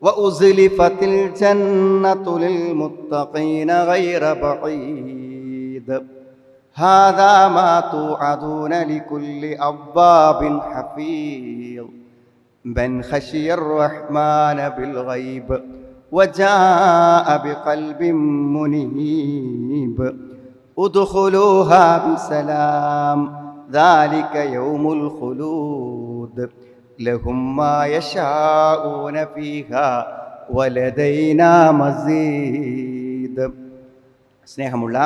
وأزلفت الجنة للمتقين غير بعيد هذا ما توعدون لكل أواب حفيظ من خشي الرحمن بالغيب وجاء بقلب منيب ادخلوها بسلام ذلك يوم الخلود لهم ما يشاءون فيها ولدينا مزيد. സ്നേഹമുള്ള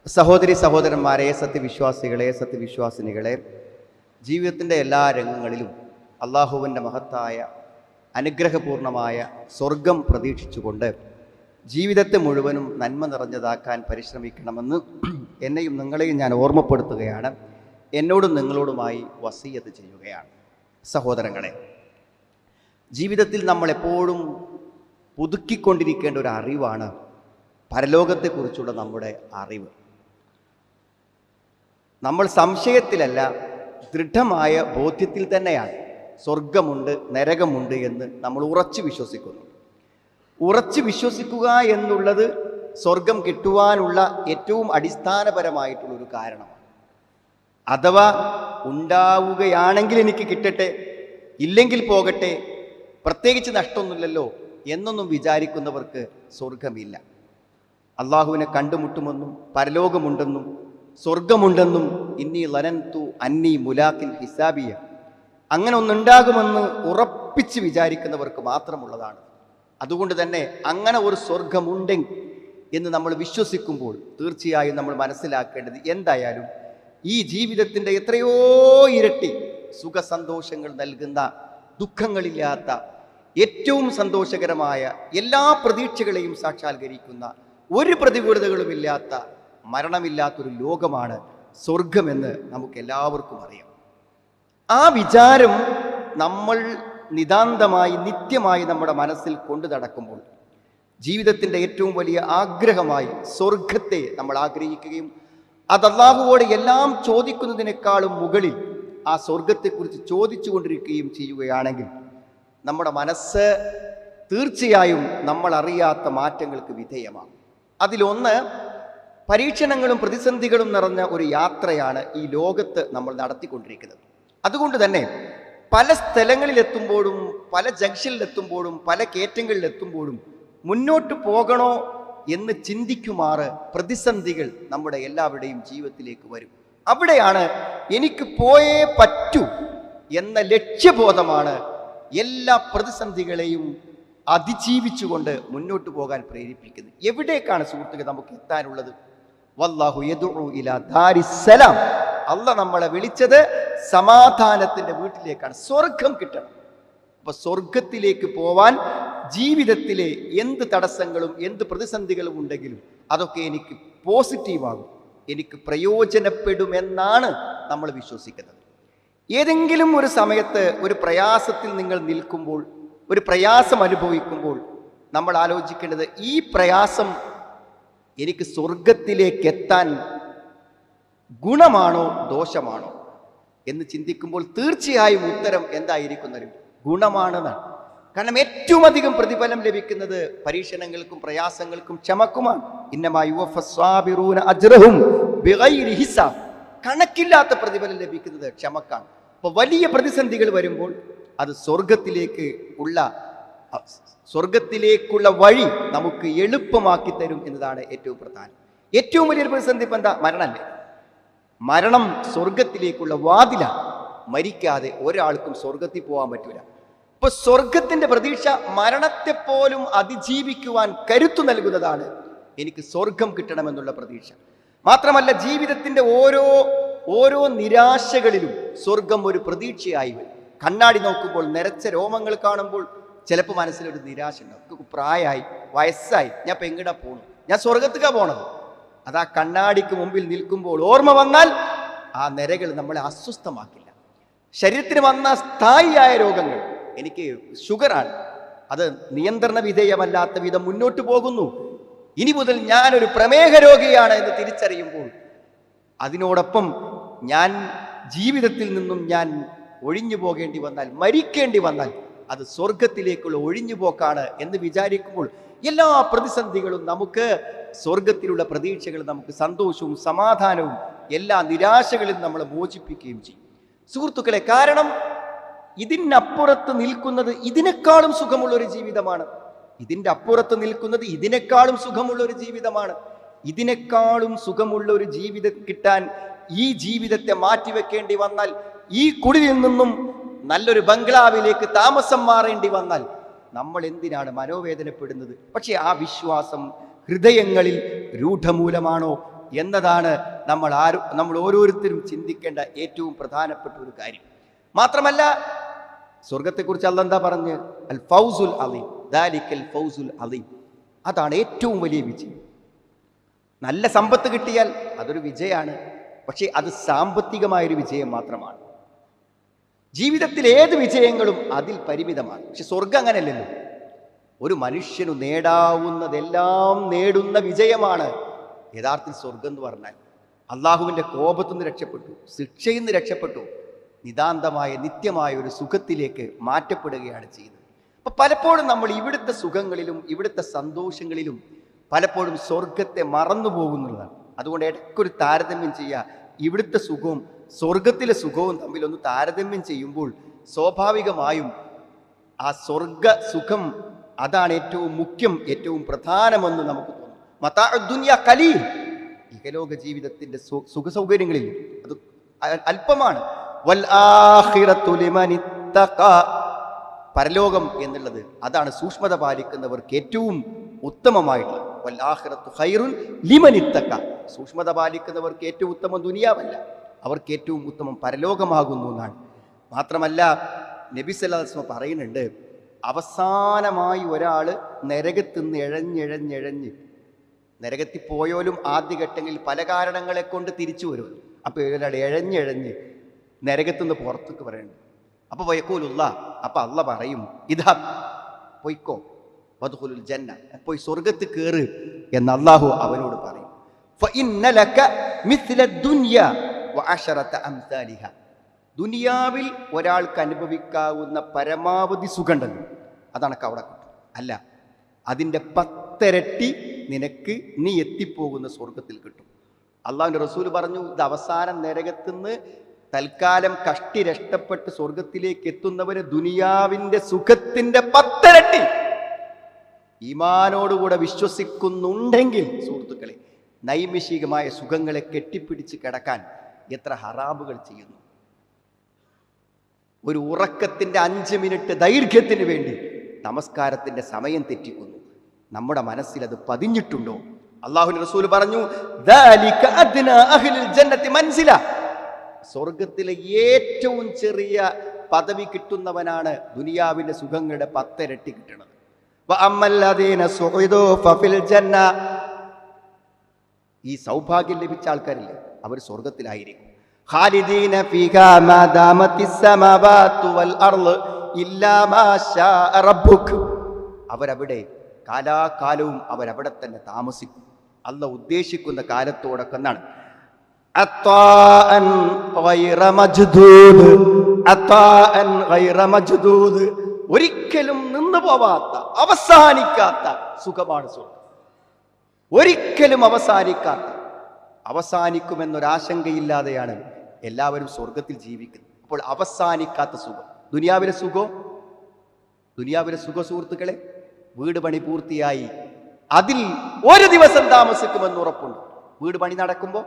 സഹോദരി സഹോദരന്മാരെ, സത്യവിശ്വാസികളെ, സത്യവിശ്വാസിനികളെ, ജീവിതത്തിൻ്റെ എല്ലാ രംഗങ്ങളിലും അള്ളാഹുവിൻ്റെ മഹത്തായ അനുഗ്രഹപൂർണമായ സ്വർഗം പ്രതീക്ഷിച്ചുകൊണ്ട് ജീവിതത്തെ മുഴുവനും നന്മ നിറഞ്ഞതാക്കാൻ പരിശ്രമിക്കണമെന്ന് എന്നെയും നിങ്ങളെയും ഞാൻ ഓർമ്മപ്പെടുത്തുകയാണ്. എന്നോടും നിങ്ങളോടുമായി വസിയത്ത് ചെയ്യുകയാണ്. സഹോദരങ്ങളെ, ജീവിതത്തിൽ നമ്മളെപ്പോഴും പുതുക്കിക്കൊണ്ടിരിക്കേണ്ട ഒരു അറിവാണ് പരലോകത്തെക്കുറിച്ചുള്ള നമ്മുടെ അറിവ്. നമ്മൾ സംശയത്തിലല്ല, ദൃഢമായ ബോധ്യത്തിൽ തന്നെയാണ് സ്വർഗമുണ്ട്, നരകമുണ്ട് എന്ന് നമ്മൾ ഉറച്ചു വിശ്വസിക്കുന്നു. ഉറച്ചു വിശ്വസിക്കുക എന്നുള്ളത് സ്വർഗം കിട്ടുവാനുള്ള ഏറ്റവും അടിസ്ഥാനപരമായിട്ടുള്ളൊരു കാരണമാണ്. അഥവാ ഉണ്ടാവുകയാണെങ്കിൽ എനിക്ക് കിട്ടട്ടെ, ഇല്ലെങ്കിൽ പോകട്ടെ, പ്രത്യേകിച്ച് നഷ്ടമൊന്നുമില്ലല്ലോ എന്നൊന്നും വിചാരിക്കുന്നവർക്ക് സ്വർഗമില്ല. അള്ളാഹുവിനെ കണ്ടുമുട്ടുമെന്നും പരലോകമുണ്ടെന്നും സ്വർഗമുണ്ടെന്നും ഇന്നി ലനന്തു അന്നി മുലാഖിൻ ഹിസാബിയ, അങ്ങനെ ഒന്നുണ്ടാകുമെന്ന് ഉറപ്പിച്ച് വിചാരിക്കുന്നവർക്ക് മാത്രമുള്ളതാണ്. അതുകൊണ്ട് തന്നെ അങ്ങനെ ഒരു സ്വർഗമുണ്ടെങ്കിൽ എന്ന് നമ്മൾ വിശ്വസിക്കുമ്പോൾ തീർച്ചയായും നമ്മൾ മനസ്സിലാക്കേണ്ടത്, എന്തായാലും ഈ ജീവിതത്തിൻ്റെ എത്രയോ ഇരട്ടി സുഖസന്തോഷങ്ങൾ നൽകുന്ന, ദുഃഖങ്ങളില്ലാത്ത, ഏറ്റവും സന്തോഷകരമായ, എല്ലാ പ്രതീക്ഷകളെയും സാക്ഷാത്കരിക്കുന്ന, ഒരു പ്രതികൂലതകളുമില്ലാത്ത, മരണമില്ലാത്തൊരു ലോകമാണ് സ്വർഗമെന്ന് നമുക്ക് എല്ലാവർക്കും അറിയാം. ആ വിചാരം നമ്മൾ നിതാന്തമായി നിത്യമായി നമ്മുടെ മനസ്സിൽ കൊണ്ടു നടക്കുമ്പോൾ ജീവിതത്തിൻ്റെ ഏറ്റവും വലിയ ആഗ്രഹമായി സ്വർഗത്തെ നമ്മൾ ആഗ്രഹിക്കുകയും അത് അല്ലാഹുവോട് എല്ലാം ചോദിക്കുന്നതിനേക്കാളും മുകളിൽ ആ സ്വർഗത്തെക്കുറിച്ച് ചോദിച്ചു കൊണ്ടിരിക്കുകയും ചെയ്യുകയാണെങ്കിൽ നമ്മുടെ മനസ്സ് തീർച്ചയായും നമ്മൾ അറിയാത്ത മാറ്റങ്ങൾക്ക് വിധേയമാകും. അതിലൊന്ന്, പരീക്ഷണങ്ങളും പ്രതിസന്ധികളും നിറഞ്ഞ ഒരു യാത്രയാണ് ഈ ലോകത്ത് നമ്മൾ നടത്തിക്കൊണ്ടിരിക്കുന്നത്. അതുകൊണ്ട് തന്നെ പല സ്ഥലങ്ങളിലെത്തുമ്പോഴും, പല ജംഗ്ഷനിലെത്തുമ്പോഴും, പല കയറ്റങ്ങളിലെത്തുമ്പോഴും മുന്നോട്ട് പോകണോ എന്ന് ചിന്തിക്കുമാറ് പ്രതിസന്ധികൾ നമ്മുടെ എല്ലാവരുടെയും ജീവിതത്തിലേക്ക് വരും. അവിടെയാണ് എനിക്ക് പോയേ പറ്റൂ എന്ന ലക്ഷ്യബോധമാണ് എല്ലാ പ്രതിസന്ധികളെയും അതിജീവിച്ചുകൊണ്ട് മുന്നോട്ട് പോകാൻ പ്രേരിപ്പിക്കുന്നത്. എവിടേക്കാണ് സുഹൃത്തുക്കൾ നമുക്ക് എത്താനുള്ളത്? വല്ലാഹു യദ്ഉ ഇലാ ദാരിസ്സലാം. അല്ലാഹ് നമ്മളെ വിളിച്ചത് സമാധാനത്തിൻ്റെ വീട്ടിലേക്കാണ്. സ്വർഗം കിട്ടണം. അപ്പൊ സ്വർഗത്തിലേക്ക് പോവാൻ ജീവിതത്തിലെ എന്ത് തടസ്സങ്ങളും എന്ത് പ്രതിസന്ധികളും ഉണ്ടെങ്കിലും അതൊക്കെ എനിക്ക് പോസിറ്റീവാകും, എനിക്ക് പ്രയോജനപ്പെടുമെന്നാണ് നമ്മൾ വിശ്വസിക്കുന്നത്. ഏതെങ്കിലും ഒരു സമയത്ത് ഒരു പ്രയാസത്തിൽ നിങ്ങൾ നിൽക്കുമ്പോൾ, ഒരു പ്രയാസം അനുഭവിക്കുമ്പോൾ നമ്മൾ ആലോചിക്കേണ്ടത്, ഈ പ്രയാസം എനിക്ക് സ്വർഗത്തിലേക്ക് എത്താൻ ഗുണമാണോ ദോഷമാണോ എന്ന് ചിന്തിക്കുമ്പോൾ തീർച്ചയായും ഉത്തരം എന്തായിരിക്കുന്നത്? ഗുണമാണെന്നാണ്. കാരണം ഏറ്റവും അധികം പ്രതിഫലം ലഭിക്കുന്നത് പരീക്ഷണങ്ങൾക്കും പ്രയാസങ്ങൾക്കും ക്ഷമക്കുമാണ്. ഇന്നമാ യുവഫസ്സാബിറൂന അജ്റഹും ബിഗൈരി ഹിസാബ്. കണക്കില്ലാത്ത പ്രതിഫലം ലഭിക്കുന്നത് ക്ഷമക്കാണ്. അപ്പോൾ വലിയ പ്രതിസന്ധികൾ വരുമ്പോൾ അത് സ്വർഗത്തിലേക്കുള്ള വഴി നമുക്ക് എളുപ്പമാക്കി തരും എന്നതാണ് ഏറ്റവും പ്രധാനം. ഏറ്റവും വലിയൊരു പ്രതിസന്ധി ഇപ്പം എന്താ? മരണമല്ലേ? മരണം സ്വർഗത്തിലേക്കുള്ള വാതിലാണ്. മരിക്കാതെ ഒരാൾക്കും സ്വർഗത്തിൽ പോകാൻ പറ്റൂല. ഇപ്പൊ സ്വർഗത്തിന്റെ പ്രതീക്ഷ മരണത്തെപ്പോലും അതിജീവിക്കുവാൻ കരുത്തു നൽകുന്നതാണ് എനിക്ക് സ്വർഗം കിട്ടണമെന്നുള്ള പ്രതീക്ഷ. മാത്രമല്ല, ജീവിതത്തിന്റെ ഓരോ നിരാശകളിലും സ്വർഗം ഒരു പ്രതീക്ഷയായി വരും. കണ്ണാടി നോക്കുമ്പോൾ നിരച്ച രോമങ്ങൾ കാണുമ്പോൾ ചിലപ്പോൾ മനസ്സിലൊരു നിരാശ ഉണ്ടാവും. പ്രായമായി, വയസ്സായി, ഞാൻ ഇപ്പം എങ്ങടാ പോണു? ഞാൻ സ്വർഗത്തേക്കാ പോണത്. അതാ കണ്ണാടിക്ക് മുമ്പിൽ നിൽക്കുമ്പോൾ ഓർമ്മ വന്നാൽ ആ നിരകൾ നമ്മളെ അസ്വസ്ഥമാക്കില്ല. ശരീരത്തിന് വന്ന സ്ഥായിയായ രോഗങ്ങൾ, എനിക്ക് ഷുഗറാണ്, അത് നിയന്ത്രണ വിധേയമല്ലാത്ത വിധം മുന്നോട്ട് പോകുന്നു, ഇനി മുതൽ ഞാനൊരു പ്രമേഹ രോഗിയാണ് എന്ന് തിരിച്ചറിയുമ്പോൾ അതിനോടൊപ്പം ഞാൻ ജീവിതത്തിൽ നിന്നും ഞാൻ ഒഴിഞ്ഞു പോകേണ്ടി വന്നാൽ, മരിക്കേണ്ടി വന്നാൽ അത് സ്വർഗത്തിലേക്കുള്ള ഒഴിഞ്ഞുപോക്കാണ് എന്ന് വിചാരിക്കുമ്പോൾ എല്ലാ പ്രതിസന്ധികളും നമുക്ക് സ്വർഗത്തിലുള്ള പ്രതീക്ഷകൾ നമുക്ക് സന്തോഷവും സമാധാനവും എല്ലാ നിരാശകളിൽ നമ്മളെ മോചിപ്പിക്കുകയും ചെയ്യും സുഹൃത്തുക്കളെ. കാരണം ഇതിനപ്പുറത്ത് നിൽക്കുന്നത് ഇതിനേക്കാളും സുഖമുള്ള ഒരു ജീവിതമാണ്. ഇതിൻ്റെ അപ്പുറത്ത് നിൽക്കുന്നത് ഇതിനേക്കാളും സുഖമുള്ള ഒരു ജീവിതമാണ്. ഇതിനേക്കാളും സുഖമുള്ള ഒരു ജീവിതം കിട്ടാൻ ഈ ജീവിതത്തെ മാറ്റിവെക്കേണ്ടി വന്നാൽ, ഈ കുടിലിൽ നിന്നും നല്ലൊരു ബംഗ്ലാവിലേക്ക് താമസം മാറേണ്ടി വന്നാൽ നമ്മൾ എന്തിനാണ് മനോവേദനപ്പെടുന്നത്? പക്ഷേ ആ വിശ്വാസം ഹൃദയങ്ങളിൽ രൂഢമൂലമാണോ എന്നതാണ് നമ്മൾ ഓരോരുത്തരും ചിന്തിക്കേണ്ട ഏറ്റവും പ്രധാനപ്പെട്ട ഒരു കാര്യം. മാത്രമല്ല, സ്വർഗത്തെക്കുറിച്ച് അല്ലാഹ് എന്താ പറഞ്ഞ്? അൽ ഫൗസുൽ അലീം, ദാലിക്കൽ ഫൗസുൽ അലീം, അതാണ് ഏറ്റവും വലിയ വിജയം. നല്ല സമ്പത്ത് കിട്ടിയാൽ അതൊരു വിജയമാണ്. പക്ഷേ അത് സാമ്പത്തികമായൊരു വിജയം മാത്രമാണ്. ജീവിതത്തിൽ ഏത് വിജയങ്ങളും അതിൽ പരിമിതമാണ്. പക്ഷെ സ്വർഗം അങ്ങനെയല്ലല്ലോ. ഒരു മനുഷ്യനു നേടാവുന്നതെല്ലാം നേടുന്ന വിജയമാണ് യഥാർത്ഥത്തിൽ സ്വർഗം എന്ന് പറഞ്ഞാൽ. അള്ളാഹുവിൻ്റെ കോപത്തു നിന്ന് രക്ഷപ്പെട്ടു, ശിക്ഷയിൽ നിന്ന് രക്ഷപ്പെട്ടു, നിതാന്തമായ നിത്യമായ ഒരു സുഖത്തിലേക്ക് മാറ്റപ്പെടുകയാണ് ചെയ്യുന്നത്. അപ്പം പലപ്പോഴും നമ്മൾ ഇവിടുത്തെ സുഖങ്ങളിലും ഇവിടുത്തെ സന്തോഷങ്ങളിലും പലപ്പോഴും സ്വർഗത്തെ മറന്നു പോകുന്നതാണ്. അതുകൊണ്ട് ഇടയ്ക്കൊരു താരതമ്യം ചെയ്യുക. ഇവിടുത്തെ സുഖവും സ്വർഗത്തിലെ സുഖവും തമ്മിലൊന്ന് താരതമ്യം ചെയ്യുമ്പോൾ സ്വാഭാവികമായും ആ സ്വർഗ സുഖം അതാണ് ഏറ്റവും മുഖ്യം, ഏറ്റവും പ്രധാനമെന്ന് നമുക്ക് തോന്നും. മതാഉദ്ദുനിയ ഖലീൽ, ഇഹലോക ജീവിതത്തിന്റെ സുഖ സൗകര്യങ്ങളിൽ അത് അല്പമാണ്. വൽ ആഖിറതു ലിമനിത്തഖ, പരലോകം എന്നുള്ളത് അതാണ് സൂക്ഷ്മത പാലിക്കുന്നവർക്ക് ഏറ്റവും ഉത്തമമായിട്ടുള്ളത്. വൽ ആഖിറതു ഖൈറുൻ ലിമനിത്തഖ, സൂക്ഷ്മത പാലിക്കുന്നവർക്ക് ഏറ്റവും ഉത്തമം ദുനിയാവല്ല, അവർക്ക് ഏറ്റവും ഉത്തമം പരലോകമാകുന്നു എന്നാണ്. മാത്രമല്ല നബി സല്ലല്ലാഹു അലൈഹി വസല്ലം പറയുന്നുണ്ട്, അവസാനമായി ഒരാൾ നരകത്തിന്ന് എഴഞ്ഞെഴഞ്ഞെഴഞ്ഞ്, നരകത്തിൽ പോയാലും ആദ്യഘട്ടങ്ങളിൽ പല കാരണങ്ങളെ കൊണ്ട് തിരിച്ചു വരും. അപ്പോൾ ഒരാൾ എഴഞ്ഞെഴഞ്ഞ് നരകത്തുനിന്ന് പുറത്തേക്ക് പറയുന്നുണ്ട്. അപ്പോൾ വയക്കൂലുള്ള, അപ്പം അള്ള പറയും, ഇതാ പൊയ്ക്കോ, വദ്ഖുലുൽ ജന്ന, പോയി സ്വർഗത്ത് കയറ് എന്ന് അള്ളാഹു അവനോട് പറയും. ഫഇന്ന ലക മിസ്ല ദുനിയ വഅശറത അംസാലിഹ, ദുനിയാവിൽ ഒരാൾക്ക് അനുഭവിക്കാവുന്ന പരമാവധി സുഖമുണ്ടല്ലോ, അതണക്ക് അവിടെ കിട്ടും. അല്ല, അതിൻ്റെ 10 ഇരട്ടി നിനക്ക് നീ എത്തിപ്പോകുന്ന സ്വർഗത്തിൽ കിട്ടും. അള്ളാഹുവിൻ്റെ റസൂൽ പറഞ്ഞു, ഇത് അവസാനം നരകത്തുനിന്ന് തൽക്കാലം കഷ്ടി രക്ഷപ്പെട്ട് സ്വർഗത്തിലേക്ക് എത്തുന്നവര് ദുനിയാവിൻ്റെ സുഖത്തിൻ്റെ 10 ഇരട്ടി ഈമാനോടുകൂടെ വിശ്വസിക്കുന്നുണ്ടെങ്കിൽ സുഹൃത്തുക്കളെ, നൈമിഷികമായ സുഖങ്ങളെ കെട്ടിപ്പിടിച്ച് കിടക്കാൻ എത്ര ഹറാമുകൾ ചെയ്യുന്നു. ഒരു ഉറക്കത്തിൻ്റെ 5 മിനിറ്റ് ദൈർഘ്യത്തിന് വേണ്ടി നമസ്കാരത്തിൻ്റെ സമയം തെറ്റിക്കുന്നു. നമ്മുടെ മനസ്സിൽ അത് പതിഞ്ഞിട്ടുണ്ടോ? അല്ലാഹുവിന്റെ റസൂൽ പറഞ്ഞു, ദാലിക അദ്നാ അഹ്ലിൽ ജന്നത്തി മൻസില, സ്വർഗത്തിലെ ഏറ്റവും ചെറിയ പദവി കിട്ടുന്നവനാണ് ദുനിയാവിന്റെ സുഖങ്ങളുടെ 10 ഇരട്ടി കിട്ടുന്നത്. വഅമ്മല്ലദീന സുഇദൂ ഫഫിൽ ജന്ന, ഈ സൗഭാഗ്യം ലഭിച്ച ആൾക്കാരില്ലേ, അവർ സ്വർഗത്തിലായിരിക്കും. ഖാലിദീന ഫീഹാ മാ ദാമത്തിസ് സമാവാതു വൽ അർള് ഇല്ലാ മാ ശാ റബ്ബുക്, അവരവിടെ കാലാകാലവും അവരവിടെ തന്നെ താമസിക്കും, അല്ലാഹു ഉദ്ദേശിക്കുന്ന കാലത്തോടൊക്കെ എന്നാണ്. അത്താഅൻ ഗൈറ മജ്ദൂദ്, അത്താഅൻ ഗൈറ മജ്ദൂദ്, ഒരിക്കലും നിന്നു പോവാത്ത അവസാനിക്കാത്ത സുഖമാണ് സ്വർഗം. ഒരിക്കലും അവസാനിക്കാത്ത, അവസാനിക്കുമെന്നൊരാശങ്കയില്ലാതെയാണ് എല്ലാവരും സ്വർഗത്തിൽ ജീവിക്കുന്നത്. അപ്പോൾ അവസാനിക്കാത്ത സുഖം. ദുനിയാവിലെ സുഖ സുഹൃത്തുക്കളെ, വീട് പണി പൂർത്തിയായി അതിൽ ഒരു ദിവസം താമസിക്കുമെന്ന് ഉറപ്പുണ്ട്. വീട് പണി നടക്കുമ്പോൾ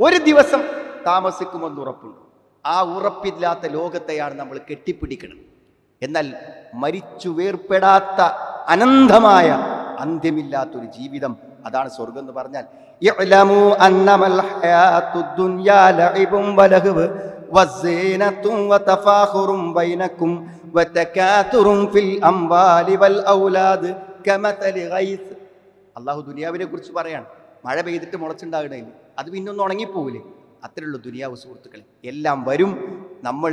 ഒരു ദിവസം താമസിക്കുമെന്ന് ഉറപ്പുണ്ട്. ആ ഉറപ്പില്ലാത്ത ലോകത്തെയാണ് നമ്മൾ കെട്ടിപ്പിടിക്കണം. എന്നാൽ മരിച്ചു വേർപ്പെടാത്ത അനന്തമായ അന്ത്യമില്ലാത്തൊരു ജീവിതം, അതാണ് സ്വർഗം എന്ന് പറഞ്ഞാൽ. ഇഅ്ലമു അന്നമൽ ഹയാത്തുദ് ദുനിയാ ലഇബും വലഹ്വ് വസീനത്തും വതഫാഖുറും ബൈനക്കും വതകാതുറും ഫിൽ അംവാലി വൽ ഔലാദ് കമതലി ഗൈസ്. അല്ലാഹു ദുനിയാവിനെ കുറിച്ച് പറയാണ്, മഴ പെയ്തിട്ട് മുളച്ചുണ്ടാകണേല് അത് പിന്നൊന്ന് ഉണങ്ങിപ്പോവില്ലേ, അത്രയുള്ള ദുനിയാവ് സുഹൃത്തുക്കളെ. എല്ലാം വരും, നമ്മൾ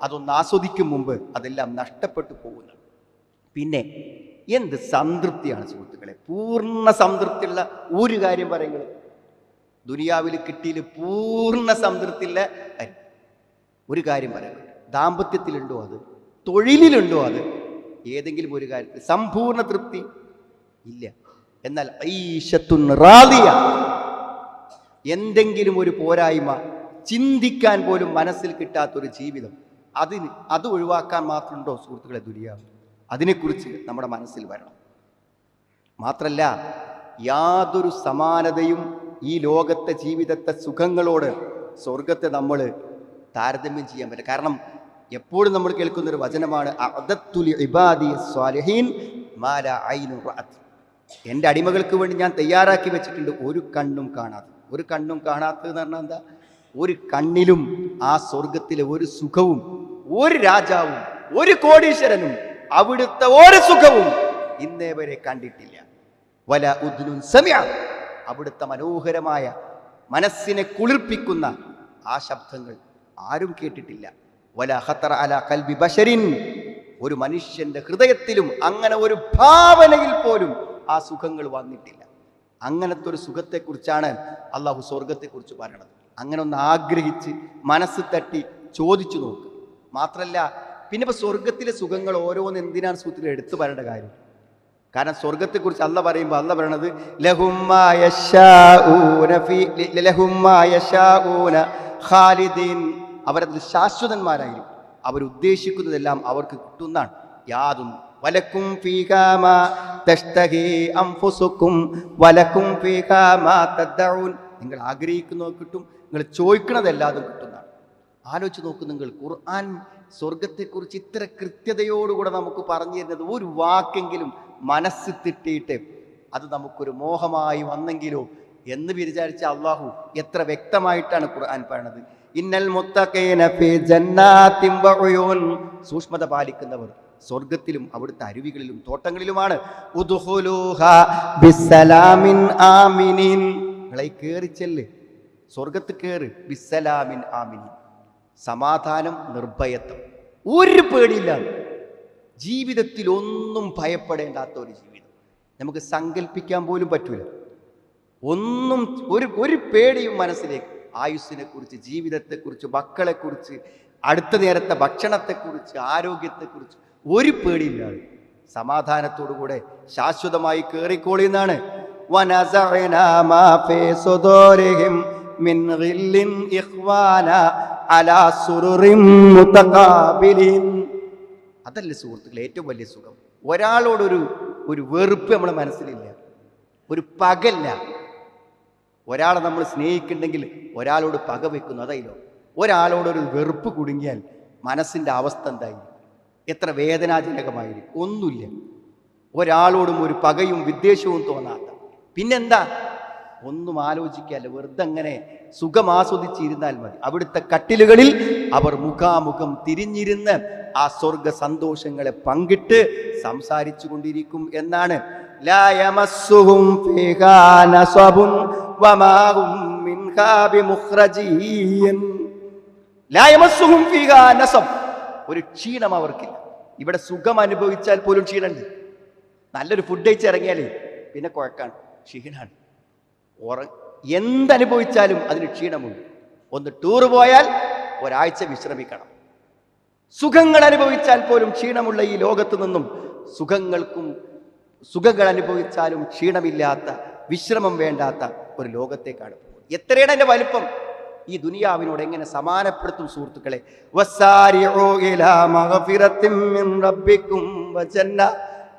അതൊന്ന് ആസ്വദിക്കും മുമ്പ് അതെല്ലാം നഷ്ടപ്പെട്ടു പോകുന്നു. പിന്നെ എന്ത് സംതൃപ്തിയാണ് സുഹൃത്തുക്കളെ, പൂർണ്ണ സംതൃപ്തിയുള്ള ഒരു കാര്യം പറയുന്നത്. ദുനിയാവിൽ കിട്ടിയിൽ പൂർണ്ണ സംതൃപ്തിയുള്ള ഒരു കാര്യം പറയുന്നത്, ദാമ്പത്യത്തിലുണ്ടോ അത്, തൊഴിലിലുണ്ടോ അത്, ഏതെങ്കിലും ഒരു കാര്യത്തിൽ സമ്പൂർണ്ണ തൃപ്തി ഇല്ല. എന്നാൽ ഐശത്തുൻ റാദിയ, എന്തെങ്കിലും ഒരു പോരായ്മ ചിന്തിക്കാൻ പോലും മനസ്സിൽ കിട്ടാത്തൊരു ജീവിതം, അത് ഒഴിവാക്കാൻ മാത്രമുണ്ടോ സുഹൃത്തുക്കളെ ദുനിയാവ്? അതിനെക്കുറിച്ച് നമ്മുടെ മനസ്സിൽ വരണം. മാത്രല്ല, യാതൊരു സമാനതയും ഈ ലോകത്തെ ജീവിതത്തെ സുഖങ്ങളോട് സ്വർഗത്തെ നമ്മൾ താരതമ്യം ചെയ്യാൻ പറ്റില്ല. കാരണം എപ്പോഴും നമ്മൾ കേൾക്കുന്നൊരു വചനമാണ് അഅദത്തുൽ ഇബാദി സ്വാലിഹീൻ മാ ലാ ഐനു റഅത്. എൻ്റെ അടിമകൾക്ക് വേണ്ടി ഞാൻ തയ്യാറാക്കി വെച്ചിട്ടുണ്ട് ഒരു കണ്ണും കാണാത്ത. ഒരു കണ്ണും കാണാത്തതെന്ന് പറഞ്ഞാൽ എന്താ? ഒരു കണ്ണിലും ആ സ്വർഗത്തിലെ ഒരു സുഖവും ഒരു രാജാവും ഒരു കോടീശ്വരനും അവിടുത്തെ ഒരു സുഖവും ഇന്നേ വരെ കണ്ടിട്ടില്ല. വല ഉദ്നുൻ സമിഅ, അവിടുത്തെ മനോഹരമായ മനസ്സിനെ കുളിർപ്പിക്കുന്ന ആ ശബ്ദങ്ങൾ ആരും കേട്ടിട്ടില്ല. വല ഖതറ അലാ ഖൽബി ബശരിൻ, ഒരു മനുഷ്യന്റെ ഹൃദയത്തിലും അങ്ങനെ ഒരു ഭാവനയിൽ പോലും ആ സുഖങ്ങൾ വന്നിട്ടില്ല. അങ്ങനത്തെ ഒരു സുഖത്തെക്കുറിച്ചാണ് അള്ളാഹു സ്വർഗത്തെക്കുറിച്ച് പറയണത്. അങ്ങനെ ഒന്ന് ആഗ്രഹിച്ച് മനസ്സ് തട്ടി ചോദിച്ചു നോക്ക്. മാത്രല്ല, പിന്നെ ഇപ്പൊ സ്വർഗത്തിലെ സുഖങ്ങൾ ഓരോന്ന് എന്തിനാണ് സുഹൃത്തുക്കൾ എടുത്തു പറയേണ്ട കാര്യം? കാരണം സ്വർഗത്തെക്കുറിച്ച് അല്ല പറയുമ്പോൾ അല്ല പറയണത് ലഹും മാ യശാഊന ഖാലിദീൻ, അവരതിൽ ശാശ്വതന്മാരായിരിക്കും. അവരുദ്ദേശിക്കുന്നതെല്ലാം അവർക്ക് കിട്ടുന്നതാണ്. യാതൊന്നും വലക്കും ഫീഹാ മാ തഷ്തഹി അൻഫുസുക്കും വലക്കും ഫീഹാ മാ തദ്ദഊൻ, നിങ്ങൾ ആഗ്രഹിക്കുന്നത് കിട്ടും, നിങ്ങൾ ചോദിക്കുന്നതെല്ലാതും കിട്ടുന്നതാണ്. ആലോചിച്ച് നോക്കൂ നിങ്ങൾ, ഖുർആൻ സ്വർഗത്തെക്കുറിച്ച് ഇത്ര കൃത്യതയോടുകൂടെ നമുക്ക് പറഞ്ഞു തരുന്നത് ഒരു വാക്കെങ്കിലും മനസ്സ് തിട്ടിയിട്ട് അത് നമുക്കൊരു മോഹമായി വന്നെങ്കിലോ എന്ന് വിചാരിച്ച അള്ളാഹു എത്ര വ്യക്തമായിട്ടാണ് ഖുർആൻ പറയുന്നത്. ഇന്നൽ മുത്തഖീന ഫീ ജന്നാത്തിൻ വഉയൂൻ, സൂക്ഷ്മത പാലിക്കുന്നവർ സ്വർഗത്തിലും അവിടുത്തെ അരുവികളിലും തോട്ടങ്ങളിലുമാണ്. ഉദ്ഖുലൂഹാ ബിസ്സലാമിൻ ആമിനീൻ, നിങ്ങളെ കേറി ചെല്ല്, സ്വർഗത്ത് കേറ്, ബിസ്സലാമിൻ ആമിനീൻ, സമാധാനം, നിർഭയത്വം, ഒരു പേടിയില്ല. ജീവിതത്തിൽ ഒന്നും ഭയപ്പെടേണ്ടാത്ത ഒരു ജീവിതം നമുക്ക് സങ്കല്പിക്കാൻ പോലും പറ്റൂല. ഒന്നും ഒരു പേടിയും മനസ്സിലേക്ക്, ആയുസ്സിനെ കുറിച്ച്, ജീവിതത്തെക്കുറിച്ച്, മക്കളെക്കുറിച്ച്, അടുത്ത നേരത്തെ ഭക്ഷണത്തെക്കുറിച്ച്, ആരോഗ്യത്തെക്കുറിച്ച് ഒരു പേടിയില്ലാതെ സമാധാനത്തോടുകൂടെ ശാശ്വതമായി കേറിക്കോളിന്നാണ്. വനസഅനാ മാ ഫീ സുദൂരിഹിം മിൻ ഗില്ലിൻ ഇഖ്വാന അലാ സുറുറിൻ മുതഖാബിലിൻ. അതല്ലേ സുഹൃത്തുക്കളെ ഏറ്റവും വലിയ സുഖം? ഒരാളോടൊരു വെറുപ്പ് നമ്മുടെ മനസ്സിലില്ല, ഒരു പകല്ല. ഒരാളെ നമ്മൾ സ്നേഹിക്കുന്നുണ്ടെങ്കിൽ ഒരാളോട് പക വെക്കുന്നു, അതായില്ലോ. ഒരാളോടൊരു വെറുപ്പ് കുടുങ്ങിയാൽ മനസ്സിൻ്റെ അവസ്ഥ എന്തായിരിക്കും? എത്ര വേദനാജനകമായിരിക്കും? ഒന്നുമില്ല. ഒരാളോടും ഒരു പകയും വിദ്വേഷവും തോന്നാത്ത, പിന്നെന്താ? ഒന്നും ആലോചിക്കാല്ല, വെറുതെ അങ്ങനെ സുഖമാസ്വദിച്ചിരുന്നാൽ മതി. അവിടുത്തെ കട്ടിലുകളിൽ അവർ മുഖാമുഖം തിരിഞ്ഞിരുന്ന് ആ സ്വർഗ സന്തോഷങ്ങളെ പങ്കിട്ട് സംസാരിച്ചു കൊണ്ടിരിക്കും എന്നാണ്. ലാ യമസ്സുഹും ഫീഹാ നസബുൻ വമാ ഹും മിൻഹാ ബിമുഖ്റജീൻ. ലാ യമസ്സുഹും ഫീഹാ നസബ്, ഒരു ക്ഷീണം അവർക്കില്ല. ഇവിടെ സുഖം അനുഭവിച്ചാൽ പോലും ക്ഷീണമുണ്ട്. നല്ലൊരു ഫുഡ് കഴിച്ച് ഇറങ്ങിയാലേ പിന്നെ കുഴക്കാണ്, ക്ഷീണാണ്. എന്തനുഭവിച്ചാലും അതിന് ക്ഷീണമുണ്ട്. ഒന്ന് ടൂറ് പോയാൽ ഒരാഴ്ച വിശ്രമിക്കണം. സുഖങ്ങൾ അനുഭവിച്ചാൽ പോലും ക്ഷീണമുള്ള ഈ ലോകത്ത് നിന്നും സുഖങ്ങൾ അനുഭവിച്ചാലും ക്ഷീണമില്ലാത്ത, വിശ്രമം വേണ്ടാത്ത ഒരു ലോകത്തേക്കാണ് പോകുന്നത്. എത്രയാണ് അതിന്റെ വലിപ്പം? ഈ ദുനിയാവിനോട് എങ്ങനെ സമാനപ്പെടുത്തും സുഹൃത്തുക്കളെ?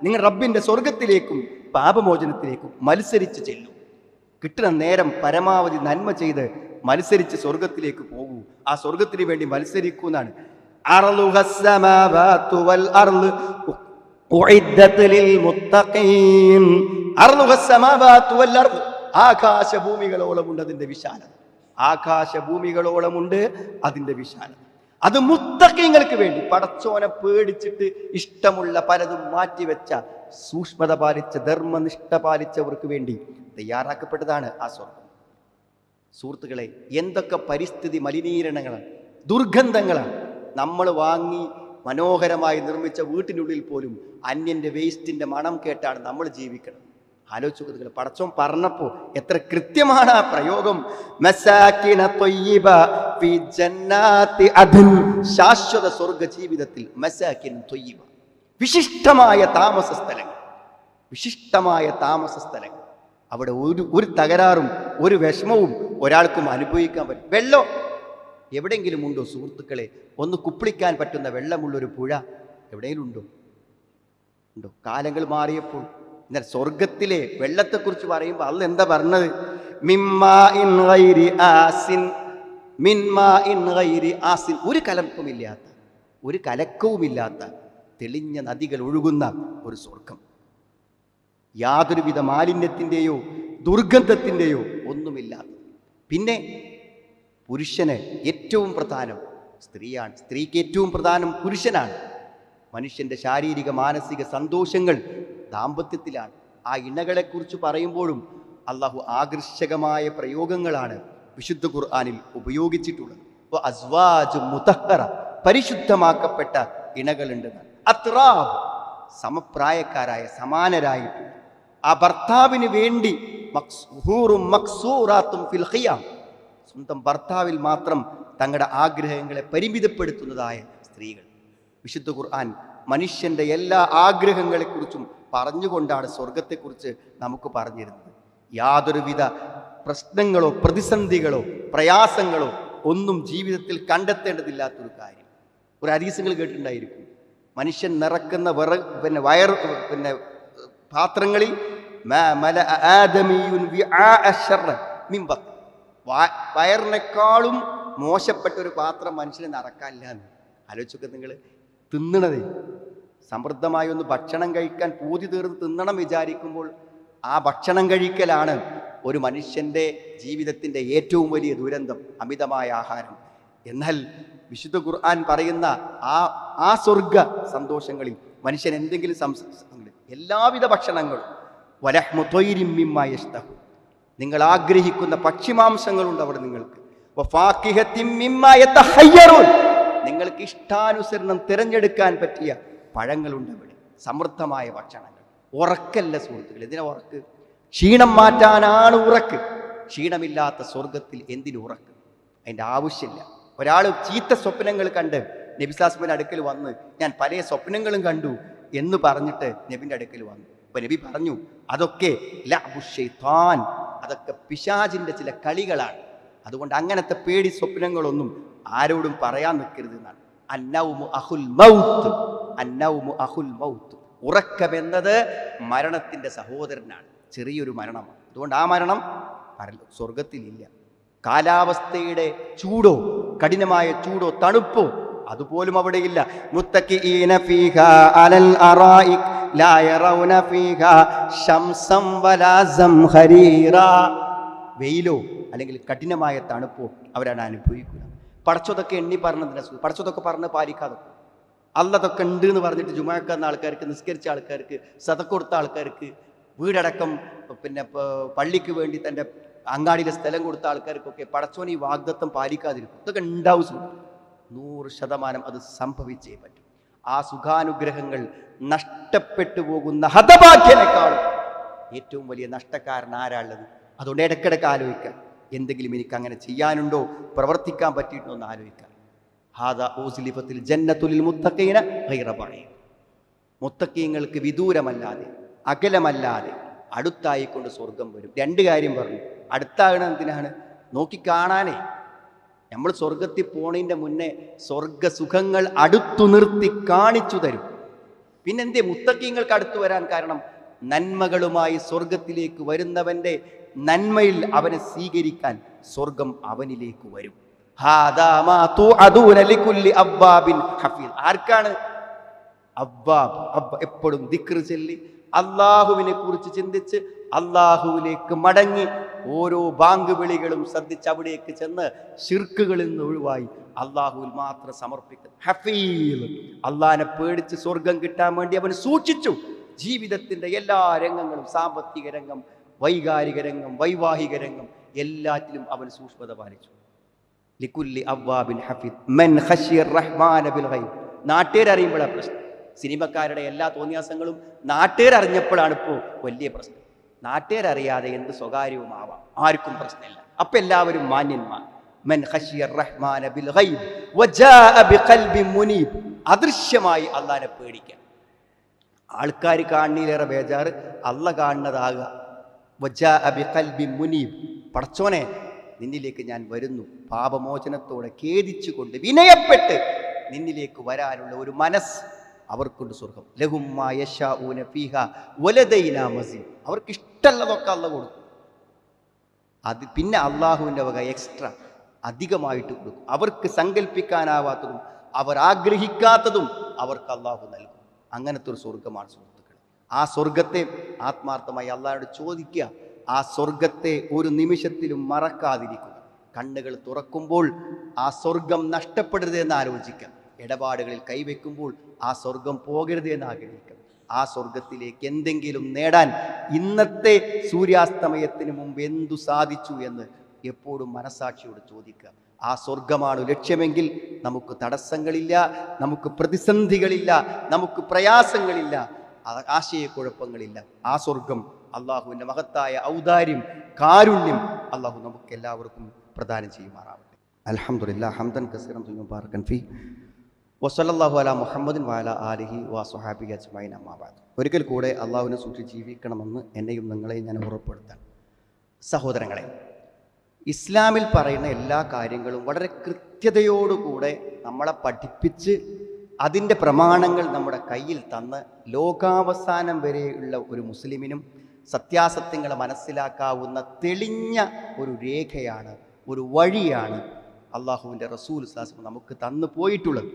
നിങ്ങൾ റബ്ബിന്റെ സ്വർഗത്തിലേക്കും പാപമോചനത്തിലേക്കും മത്സരിച്ച് ചെല്ലൂ. കിട്ടുന്ന നേരം പരമാവധി നന്മ ചെയ്ത് മത്സരിച്ച് സ്വർഗത്തിലേക്ക് പോകൂ. ആ സ്വർഗത്തിന് വേണ്ടി മത്സരിക്കൂ എന്നാണ്. ആകാശഭൂമികളോളമുണ്ട് അതിന്റെ വിശാലത, ആകാശഭൂമികളോളമുണ്ട് അതിന്റെ വിശാലത. അത് മുത്തഖീങ്ങൾക്ക് വേണ്ടി, പടച്ചോനെ പേടിച്ചിട്ട് ഇഷ്ടമുള്ള പലതും മാറ്റിവെച്ച, സൂക്ഷ്മത പാലിച്ച, ധർമ്മനിഷ്ഠ പാലിച്ചവർക്ക് വേണ്ടി തയ്യാറാക്കപ്പെട്ടതാണ് ആ സ്വർഗം. സുഹൃത്തുക്കളെ, എന്തൊക്കെ പരിസ്ഥിതി മലിനീകരണങ്ങളാണ്, ദുർഗന്ധങ്ങളാണ്. നമ്മൾ വാങ്ങി മനോഹരമായി നിർമ്മിച്ച വീട്ടിനുള്ളിൽ പോലും അന്യന്റെ വേസ്റ്റിന്റെ മണം കേട്ടാണ് നമ്മൾ ജീവിക്കുന്നത്. ആലോചിക്കുക, പടച്ചോൻ പറഞ്ഞപ്പോ എത്ര കൃത്യമാണ് ആ പ്രയോഗം. മസാകിന ത്വയ്യിബ ഫീ ജന്നാത്തി അദ്ൻ, ശാശ്വത സ്വർഗ ജീവിതത്തിൽ. മസാകിൻ ത്വയ്യിബ, വിശിഷ്ടമായ താമസ സ്ഥലങ്ങൾ. അവിടെ ഒരു തകരാറും ഒരു വിഷമവും ഒരാൾക്കും അനുഭവിക്കാൻ പറ്റും. വെള്ളം എവിടെയെങ്കിലും ഉണ്ടോ സുഹൃത്തുക്കളെ? ഒന്ന് കുപ്പിളിക്കാൻ പറ്റുന്ന വെള്ളമുള്ളൊരു പുഴ എവിടെയെങ്കിലും ഉണ്ടോ? കാലങ്ങൾ മാറിയപ്പോൾ എന്നാൽ സ്വർഗത്തിലെ വെള്ളത്തെക്കുറിച്ച് പറയുമ്പോൾ അള്ളാഹ് എന്താ പറഞ്ഞത്? ഒരു കലർപ്പുമില്ലാത്ത, ഒരു കലക്കവുമില്ലാത്ത തെളിഞ്ഞ നദികൾ ഒഴുകുന്ന ഒരു സ്വർഗം. യാതൊരുവിധ മാലിന്യത്തിൻ്റെയോ ദുർഗന്ധത്തിൻ്റെയോ ഒന്നുമില്ലാത്ത. പിന്നെ പുരുഷന് ഏറ്റവും പ്രധാനം സ്ത്രീയാണ്, സ്ത്രീക്ക് ഏറ്റവും പ്രധാനം പുരുഷനാണ്. മനുഷ്യൻ്റെ ശാരീരിക മാനസിക സന്തോഷങ്ങൾ ദാമ്പത്യത്തിലാണ്. ആ ഇണകളെക്കുറിച്ച് പറയുമ്പോഴും അള്ളാഹു ആകർഷകമായ പ്രയോഗങ്ങളാണ് വിശുദ്ധ ഖുർആനിൽ ഉപയോഗിച്ചിട്ടുള്ളത്. അസ്വാജ് മുതഹ്ഹറ, പരിശുദ്ധമാക്കപ്പെട്ട ഇണകളുണ്ട്. അത്റാബ്, സമപ്രായക്കാരായ സമാനരായിട്ടുള്ള ആ ഭർത്താവിന് വേണ്ടി സ്വന്തം ഭർത്താവിൽ മാത്രം തങ്ങളുടെ ആഗ്രഹങ്ങളെ പരിമിതപ്പെടുത്തുന്നതായ സ്ത്രീകൾ. വിശുദ്ധ ഖുർആൻ മനുഷ്യൻ്റെ എല്ലാ ആഗ്രഹങ്ങളെക്കുറിച്ചും പറഞ്ഞുകൊണ്ടാണ് സ്വർഗത്തെക്കുറിച്ച് നമുക്ക് പറഞ്ഞിരുന്നത്. യാതൊരുവിധ പ്രശ്നങ്ങളോ പ്രതിസന്ധികളോ പ്രയാസങ്ങളോ ഒന്നും ജീവിതത്തിൽ കണ്ടെത്തേണ്ടതില്ലാത്തൊരു കാര്യം. ഒരു ഹദീസുകൾ കേട്ടിട്ടുണ്ടായിരിക്കും. മനുഷ്യൻ നിറക്കുന്ന പാത്രങ്ങളിൽ വയറിനേക്കാളും മോശപ്പെട്ട ഒരു പാത്രം മനുഷ്യന് നിറക്കാനില്ല എന്ന് ആലോചിച്ചൊക്കെ. നിങ്ങൾ തിന്നണത് സമൃദ്ധമായി ഒന്ന് ഭക്ഷണം കഴിക്കാൻ പൂതി തീർന്ന് തിന്നണം വിചാരിക്കുമ്പോൾ ആ ഭക്ഷണം കഴിക്കലാണ് ഒരു മനുഷ്യൻ്റെ ജീവിതത്തിൻ്റെ ഏറ്റവും വലിയ ദുരന്തം, അമിതമായ ആഹാരം. എന്നാൽ വിശുദ്ധ ഖുർആൻ പറയുന്ന ആ സ്വർഗ സന്തോഷങ്ങളിൽ മനുഷ്യൻ എന്തെങ്കിലും എല്ലാവിധ ഭക്ഷണങ്ങളും നിങ്ങൾ ആഗ്രഹിക്കുന്ന പക്ഷിമാംസങ്ങളുണ്ട് അവിടെ നിങ്ങൾക്ക്. നിങ്ങൾക്ക് ഇഷ്ടാനുസരണം തിരഞ്ഞെടുക്കാൻ പറ്റിയ പഴങ്ങളുണ്ട് അവിടെ. സമൃദ്ധമായ ഭക്ഷണങ്ങൾ. ഉറക്കല്ല സുഹൃത്തുക്കൾ. എന്തിനാ ഉറക്ക്? ക്ഷീണം മാറ്റാനാണ് ഉറക്ക്. ക്ഷീണമില്ലാത്ത സ്വർഗത്തിൽ എന്തിനു ഉറക്ക്? അതിൻ്റെ ആവശ്യമില്ല. ഒരാൾ ചീത്ത സ്വപ്നങ്ങൾ കണ്ട് നബിസ്ലാസ്മിൻ്റെ അടുക്കൽ വന്ന് ഞാൻ പല സ്വപ്നങ്ങളും കണ്ടു എന്ന് പറഞ്ഞിട്ട് നബിൻ്റെ അടുക്കൽ വന്നു. അപ്പൊ നബി പറഞ്ഞു, അതൊക്കെ ലഅബുശ്ശൈത്താൻ, അതൊക്കെ പിശാചിന്റെ ചില കളികളാണ്. അതുകൊണ്ട് അങ്ങനത്തെ പേടി സ്വപ്നങ്ങളൊന്നും ആരോടും പറയാൻ നിൽക്കരുത് എന്നാണ്. അന്നൗമു അഹുൽ മൗത്ത്, അന്നൗമു അഹുൽ മൗത്ത്. ഉറക്കമെന്നത് മരണത്തിന്റെ സഹോദരനാണ്. ചെറിയൊരു മരണമാണ്. അതുകൊണ്ട് ആ മരണം സ്വർഗത്തിലില്ല. കാലാവസ്ഥയുടെ ചൂടോ കഠിനമായ ചൂടോ തണുപ്പോ അതുപോലും അവിടെയില്ല. മുത്തഖിഈന ഫീഹാ അലൽ അറായിക് ലാ യറൗന ഫീഹാ ശംസം വലാ സംഹരീറാ. വെയിലോ അല്ലെങ്കിൽ കഠിനമായ തണുപ്പോ അവരാണ് അനുഭവിക്കുക. പടച്ചതൊക്കെ എണ്ണി പറഞ്ഞതിനെ പടച്ചതൊക്കെ പറഞ്ഞ് പാലിക്കാതെ അള്ളതൊക്കെ ഉണ്ട് എന്ന് പറഞ്ഞിട്ട് ജുമാക്കുന്ന ആൾക്കാർക്ക്, നിസ്കരിച്ച ആൾക്കാർക്ക്, സദഖ കൊടുത്ത ആൾക്കാർക്ക്, വീടടക്കം പിന്നെ പള്ളിക്ക് വേണ്ടി തൻ്റെ അങ്ങാടിയിലെ സ്ഥലം കൊടുത്ത ആൾക്കാർക്കൊക്കെ പടച്ചോൻ ഈ വാഗ്ദത്തം പാലിക്കാതിരിക്കും. ഇതൊക്കെ ഉണ്ടാവും. 100% അത് സംഭവിച്ചേ പറ്റും. ആ സുഖാനുഗ്രഹങ്ങൾ നഷ്ടപ്പെട്ടു പോകുന്ന ഹതഭാഗ്യനേക്കാളും ഏറ്റവും വലിയ നഷ്ടക്കാരൻ ആരാളുള്ളത്? അതുകൊണ്ട് ഇടയ്ക്കിടയ്ക്ക് ആലോചിക്കാം, എന്തെങ്കിലും എനിക്ക് അങ്ങനെ ചെയ്യാനുണ്ടോ, പ്രവർത്തിക്കാൻ പറ്റിയിട്ടുണ്ടോ എന്ന് ആലോചിക്കാം. ഹാദാ ഊസ്ലിഫത്തിൽ ജന്നത്തുൽ മുത്തഖീന ഗൈറ ബഈദ്. മുത്തഖീങ്ങൾക്ക് വിദൂരമല്ലാതെ അകലമല്ലാതെ അടുത്തായിക്കൊണ്ട് സ്വർഗം വരും. 2 കാര്യം പറഞ്ഞു. അടുത്താകണ എന്തിനാണ്? നോക്കിക്കാണാനേ. നമ്മൾ സ്വർഗത്തിൽ പോണതിൻ്റെ മുന്നേ സ്വർഗസുഖങ്ങൾ അടുത്തു നിർത്തി കാണിച്ചു തരും. പിന്നെന്തേ മുത്തഖീങ്ങൾക്ക് അടുത്തു വരാൻ കാരണം? നന്മകളുമായി സ്വർഗത്തിലേക്ക് വരുന്നവന്റെ നന്മയിൽ അവനെ സ്വീകരിക്കാൻ സ്വർഗം അവനിലേക്ക് വരും. ആർക്കാണ്? അവ്വാബ്. എപ്പോഴും ദിക്ർ ചൊല്ലി അള്ളാഹുവിനെ കുറിച്ച് ചിന്തിച്ച് അള്ളാഹുവിലേക്ക് മടങ്ങി ഓരോ ബാങ്ക് വിളികളും ശ്രദ്ധിച്ച് അവിടേക്ക് ചെന്ന് ശിർക്കുകളിൽ നിന്ന് ഒഴിവായി അള്ളാഹുവിൽ മാത്രം സമർപ്പിക്കുന്നു. ഹഫീൽ, അള്ളാഹിനെ പേടിച്ച് സ്വർഗം കിട്ടാൻ വേണ്ടി അവൻ സൂക്ഷിച്ചു. ജീവിതത്തിന്റെ എല്ലാ രംഗങ്ങളും, സാമ്പത്തിക രംഗം, വൈകാരിക രംഗം, വൈവാഹിക രംഗം, എല്ലാറ്റിലും അവൻ സൂക്ഷ്മത പാലിച്ചു. ലികുല്ലി അവ്വാബിൻ ഹഫീദ് മൻ ഖശിയർ റഹ്മാന ബിൽ ഗൈബ്. നാട്ടുകാരറിയുമ്പോഴാണ് പ്രശ്നം. സിനിമക്കാരുടെ എല്ലാ തോന്നിയാസങ്ങളും നാട്ടുകാരറിഞ്ഞപ്പോഴാണ് ഇപ്പോൾ വലിയ പ്രശ്നം. നാട്ടുകാരറിയാതെ എന്ത് സ്വകാര്യവുമാവാം, ആർക്കും പ്രശ്നമില്ല. അപ്പം എല്ലാവരും മാന്യന്മാർ. മൻ ഖശിയർ റഹ്മാന ബിൽ ഗൈബ് വജാഅ ബിഖൽബിൻ മുനീബ്. അദൃശ്യമായി അല്ലാഹനെ പേടിക്കാൻ. ആൾക്കാർ കാണുന്നതിലേറെ ബേജാറ് അള്ള കാണുന്നതാകുക. വജാഅ ബിഖൽബിൻ മുനീബ്, പടച്ചോനെ നിന്നിലേക്ക് ഞാൻ വരുന്നു, പാപമോചനത്തോടെ ഖേദിച്ചുകൊണ്ട് വിനയപ്പെട്ട് നിന്നിലേക്ക് വരാനുള്ള ഒരു മനസ്സ് അവർക്കുണ്ട് സ്വർഗം. ലഹും മാ യശാഊന ഫീഹാ വലദൈനാ മസീദ്, അവർക്ക് ഇഷ്ടമുള്ളതൊക്കെ അള്ള കൊടുക്കും. അത് പിന്നെ അള്ളാഹുവിൻ്റെ വക എക്സ്ട്രാ അധികമായിട്ട് കൊടുക്കും. അവർക്ക് സങ്കല്പിക്കാനാവാത്തതും അവർ ആഗ്രഹിക്കാത്തതും അവർക്ക് അള്ളാഹു നൽകും. അങ്ങനത്തെ ഒരു സ്വർഗമാണ് സുഹൃത്തുക്കൾ. ആ സ്വർഗത്തെ ആത്മാർത്ഥമായി അള്ളാഹുവോട് ചോദിക്കുക. ആ സ്വർഗത്തെ ഒരു നിമിഷത്തിലും മറക്കാതിരിക്കുക. കണ്ണുകൾ തുറക്കുമ്പോൾ ആ സ്വർഗം നഷ്ടപ്പെടരുത് എന്ന് ആലോചിക്കാം. ഇടപാടുകളിൽ കൈവയ്ക്കുമ്പോൾ ആ സ്വർഗം പോകരുത് എന്ന് ആഗ്രഹിക്കാം. ആ സ്വർഗത്തിലേക്ക് എന്തെങ്കിലും നേടാൻ ഇന്നത്തെ സൂര്യാസ്തമയത്തിന് മുമ്പ് എന്തു സാധിച്ചു എന്ന് എപ്പോഴും മനസാക്ഷിയോട് ചോദിക്കുക. ആ സ്വർഗമാണ് ലക്ഷ്യമെങ്കിൽ നമുക്ക് തടസ്സങ്ങളില്ല, നമുക്ക് പ്രതിസന്ധികളില്ല, നമുക്ക് പ്രയാസങ്ങളില്ല, ആശയക്കുഴപ്പങ്ങളില്ല. ആ സ്വർഗം അള്ളാഹുവിൻ്റെ മഹത്തായ ഔദാര്യം, കാരുണ്യം അള്ളാഹു നമുക്ക് എല്ലാവർക്കും പ്രദാനം ചെയ്യുമാറാവട്ടെ. അൽഹംദുലില്ലാഹ് ഹംദൻ കസീറൻ ത്വയ്യിബൻ ബാറകൻ ഫീ വസല്ലല്ലാഹു അലാ മുഹമ്മദിൻ വഅലാ ആലിഹി വസ്വഹാബിഹി അജ്മഈൻ. അമ്മാ ബഅദ്. ഒരിക്കൽ കൂടെ അള്ളാഹുവിനെ സൂക്ഷിച്ച് ജീവിക്കണമെന്ന് എന്നെയും നിങ്ങളെയും ഞാൻ ഉറപ്പെടുത്താൻ. സഹോദരങ്ങളെ, ഇസ്ലാമിൽ പറയുന്ന എല്ലാ കാര്യങ്ങളും വളരെ കൃത്യതയോടുകൂടെ നമ്മളെ പഠിപ്പിച്ച് അതിൻ്റെ പ്രമാണങ്ങൾ നമ്മുടെ കയ്യിൽ തന്ന് ലോകാവസാനം വരെയുള്ള ഒരു മുസ്ലിമിനും സത്യാസത്യങ്ങളെ മനസ്സിലാക്കാവുന്ന തെളിഞ്ഞ ഒരു രേഖയാണ്, ഒരു വഴിയാണ് അള്ളാഹുവിൻ്റെ റസൂൽ സ്വല്ലല്ലാഹു അലൈഹി വസല്ലം നമുക്ക് തന്നു പോയിട്ടുള്ളത്.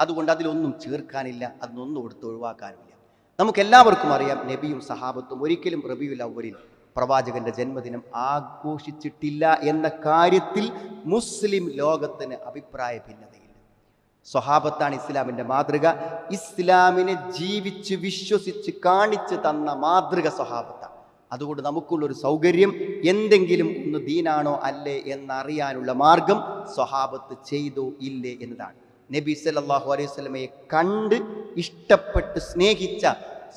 അതുകൊണ്ട് അതിലൊന്നും ചേർക്കാനില്ല, അതിനൊന്നും എടുത്ത് ഒഴിവാക്കാനുമില്ല. നമുക്കെല്ലാവർക്കും അറിയാം, നബിയും സഹാബത്തും ഒരിക്കലും റബീഉൽ അവ്വലിൽ പ്രവാചകന്റെ ജന്മദിനം ആഘോഷിച്ചിട്ടില്ല എന്ന കാര്യത്തിൽ മുസ്ലിം ലോകത്തിന് അഭിപ്രായ ഭിന്നതയില്ല. സ്വഹാബത്താണ് ഇസ്ലാമിൻ്റെ മാതൃക. ഇസ്ലാമിനെ ജീവിച്ച് വിശ്വസിച്ച് കാണിച്ച് തന്ന മാതൃക സ്വഹാബത്താണ്. അതുകൊണ്ട് നമുക്കുള്ളൊരു സൗകര്യം, എന്തെങ്കിലും ഒന്ന് ദീനാണോ അല്ലേ എന്നറിയാനുള്ള മാർഗം സ്വഹാബത്ത് ചെയ്തോ ഇല്ലേ എന്നതാണ്. നബി സല്ലല്ലാഹു അലൈഹി വസല്ലമയെ കണ്ട് ഇഷ്ടപ്പെട്ട് സ്നേഹിച്ച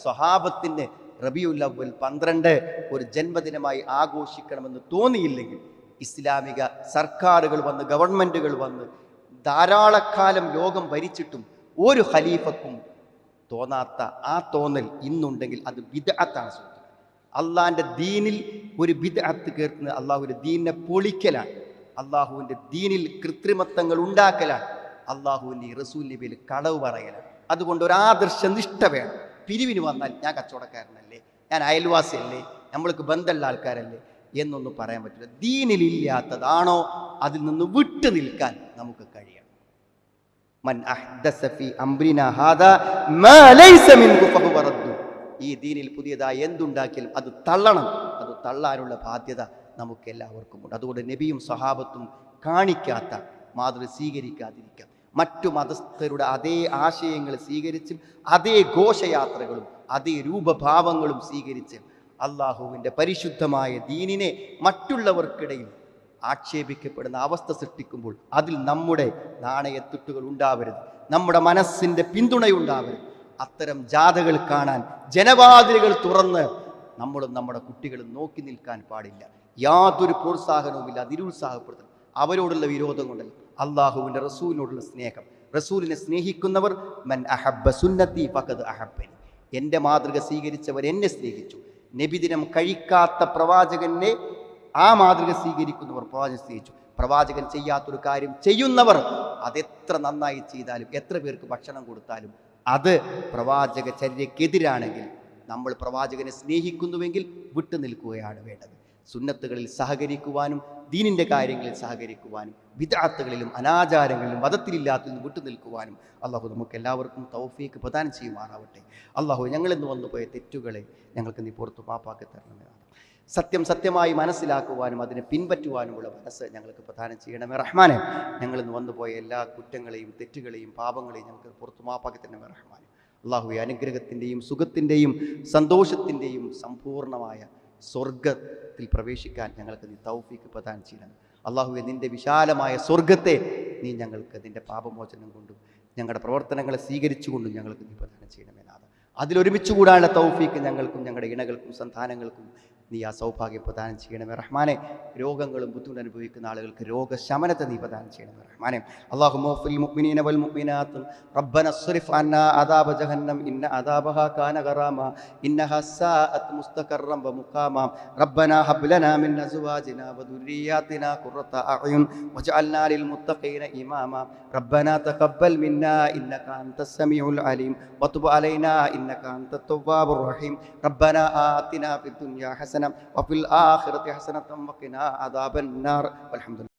സ്വഹാബത്തിന് റബീഉൽ അവ്വൽ 12 ഒരു ജന്മദിനമായി ആഘോഷിക്കണമെന്ന് തോന്നിയില്ലെങ്കിൽ, ഇസ്ലാമിക സർക്കാരുകൾ വന്ന്, ഗവൺമെൻറ്റുകൾ വന്ന് ധാരാളക്കാലം ലോകം ഭരിച്ചിട്ടും ഒരു ഖലീഫക്കും തോന്നാത്ത ആ തോന്നൽ ഇന്നുണ്ടെങ്കിൽ അത് ബിദ്അത്താണ്. അള്ളാഹിൻ്റെ ദീനിൽ ഒരു ബിദ്അത്ത് കേൾക്കുന്നത് അള്ളാഹുവിൻ്റെ ദീനിനെ പൊളിക്കലാണ്, അള്ളാഹുവിൻ്റെ ദീനിൽ കൃത്രിമത്വങ്ങൾ ഉണ്ടാക്കലാണ്, അള്ളാഹുവിൻ്റെ റസൂലിൻ്റെ പേരിൽ കളവ് പറയലാണ്. അതുകൊണ്ട് ഒരു ആദർശ നിഷ്ഠ വേണം. പിരിവിന് വന്നാൽ ഞാൻ കച്ചവടക്കാരനല്ലേ, ഞാൻ അയൽവാസിയല്ലേ, നമ്മൾക്ക് ബന്ധമുള്ള ആൾക്കാരല്ലേ എന്നൊന്നും പറയാൻ പറ്റില്ല. ദീനിലില്ലാത്തതാണോ അതിൽ നിന്ന് വിട്ടു നിൽക്കാൻ നമുക്ക് കഴിയണം. മൻ അഹ്ദസ ഫീ അംറിനാ ഹാദാ മാ ലൈസ മിൻഹു ഫഹുവ റദ്ദു. ഈ ദീനിൽ പുതിയതായി എന്തുണ്ടാക്കിയാലും അത് തള്ളണം. അത് തള്ളാനുള്ള ബാധ്യത നമുക്ക് എല്ലാവർക്കും ഉണ്ട്. അതുകൊണ്ട് നബിയും സ്വഹാബത്തും കാണിക്കാത്ത മാതൃക സ്വീകരിക്കാതിരിക്കാം. മറ്റു മതസ്ഥരുടെ അതേ ആശയങ്ങൾ സ്വീകരിച്ചും അതേ ഘോഷയാത്രകളും അതേ രൂപഭാവങ്ങളും സ്വീകരിച്ച് അള്ളാഹുവിൻ്റെ പരിശുദ്ധമായ ദീനിനെ മറ്റുള്ളവർക്കിടയിൽ ആക്ഷേപിക്കപ്പെടുന്ന അവസ്ഥ സൃഷ്ടിക്കുമ്പോൾ അതിൽ നമ്മുടെ നാണയത്തുട്ടുകൾ ഉണ്ടാവരുത്, നമ്മുടെ മനസ്സിൻ്റെ പിന്തുണയുണ്ടാവരുത്. അത്തരം ജാഥകൾ കാണാൻ ജനവാതിലുകൾ തുറന്ന് നമ്മളും നമ്മുടെ കുട്ടികളും നോക്കി നിൽക്കാൻ പാടില്ല. യാതൊരു പ്രോത്സാഹനവുമില്ല, നിരുത്സാഹപ്പെടുത്തണം. അവരോടുള്ള വിരോധം കൊണ്ടല്ല, അള്ളാഹുവിൻ്റെ റസൂലിനോടുള്ള സ്നേഹം. റസൂലിനെ സ്നേഹിക്കുന്നവർ മൻ അഹബ്ബ സുന്നത്തി ഫഖദ് അഹബ്ബനി, എൻ്റെ മാതൃക സ്വീകരിച്ചവർ എന്നെ സ്നേഹിച്ചു. നബിദിനം കഴിക്കാത്ത പ്രവാചകനെ ആ മാതൃക സ്വീകരിക്കുന്നവർ പ്രവാചകൻ സ്നേഹിച്ചു. പ്രവാചകൻ ചെയ്യാത്തൊരു കാര്യം ചെയ്യുന്നവർ അതെത്ര നന്നായി ചെയ്താലും എത്ര പേർക്ക് ഭക്ഷണം കൊടുത്താലും അത് പ്രവാചക ചര്യക്കെതിരാണെങ്കിൽ നമ്മൾ പ്രവാചകനെ സ്നേഹിക്കുന്നുവെങ്കിൽ വിട്ടു നിൽക്കുകയാണ് വേണ്ടത്. സുന്നത്തുകളിൽ സഹകരിക്കുവാനും ദീനിൻ്റെ കാര്യങ്ങളിൽ സഹകരിക്കുവാനും ബിദ്അത്തുകളിലും അനാചാരങ്ങളിലും മതത്തിലില്ലാത്തതിലും വിട്ടു നിൽക്കുവാനും അള്ളാഹു നമുക്ക് എല്ലാവർക്കും തൗഫീക്ക് പ്രദാനം ചെയ്യുമാറാവട്ടെ. അള്ളാഹു ഞങ്ങളിന്ന് വന്നുപോയ തെറ്റുകളെ ഞങ്ങൾക്ക് നീ പുറത്തു മാപ്പാക്കി തരണമെന്നാണ്. സത്യം സത്യമായി മനസ്സിലാക്കുവാനും അതിനെ പിൻപറ്റുവാനുമുള്ള മനസ്സ് ഞങ്ങൾക്ക് പ്രദാനം ചെയ്യണമേ റഹ്മാനെ. ഞങ്ങളിന്ന് വന്നുപോയ എല്ലാ കുറ്റങ്ങളെയും തെറ്റുകളെയും പാപങ്ങളെയും ഞങ്ങൾക്ക് പുറത്തു മാപ്പാക്കി തരണമേ റഹ്മാനെ. അള്ളാഹുവെ, അനുഗ്രഹത്തിൻ്റെയും സുഖത്തിൻ്റെയും സന്തോഷത്തിൻ്റെയും സമ്പൂർണ്ണമായ സ്വർഗത്തിൽ പ്രവേശിക്കാൻ ഞങ്ങൾക്ക് നീ തൗഫീക്ക് പ്രദാനം ചെയ്യണം. അള്ളാഹുവെ, നിൻ്റെ വിശാലമായ സ്വർഗത്തെ നീ ഞങ്ങൾക്ക് നിൻ്റെ പാപമോചനം കൊണ്ടും ഞങ്ങളുടെ പ്രവർത്തനങ്ങളെ സ്വീകരിച്ചുകൊണ്ടും ഞങ്ങൾക്ക് നീ പ്രദാനം ചെയ്യണമെന്നാണ്. അതിലൊരുമിച്ച് കൂടാനുള്ള തൗഫീക്ക് ഞങ്ങൾക്കും ഞങ്ങളുടെ ഇണകൾക്കും സന്താനങ്ങൾക്കും നീ ആ സൗഭാഗ്യം പ്രദാനം ചെയ്യണമേ റഹ്മാനെ. രോഗങ്ങളും ബുദ്ധിമുട്ട് അനുഭവിക്കുന്ന ആളുകൾക്ക് രോഗശമനത്തെ നീ പ്രദാനം ചെയ്യണമേ റഹ്മാനെ. അല്ലാഹുമ്മ ഫിൽ മുഅ്മിനീന വൽ മുഅ്മിനാത്ത് റബ്ബന സ്രിഫ് അന്നാ അദാബ ജഹന്നം ഇന്ന അദാബഹാ കാന ഗറാമ ഇന്നഹാ സാഅത് മുസ്തഖറൻ വ മുഖാമ റബ്ബനാ ഹബ് ലനാ മിൻ അസ്വാജിനാ വ ദുർരിയ്യാതിനാ ഖുർറത അഅ്യുൻ വജഅൽനാ ലിൽ മുത്തഖീന ഇമാമ റബ്ബനാ തഖബ്ബൽ മിന്നാ ഇന്നക അൻതസ് സമീഉൽ അലീം വതുബ് അലൈനാ ഇന്നക അൻതത് തവ്വാബുർ റഹീം റബ്ബനാ ആതിനാ ഫിദ് ദുനിയാ ഹസന وفي الآخرة حسنة وقنا عذاب النار والحمد لله.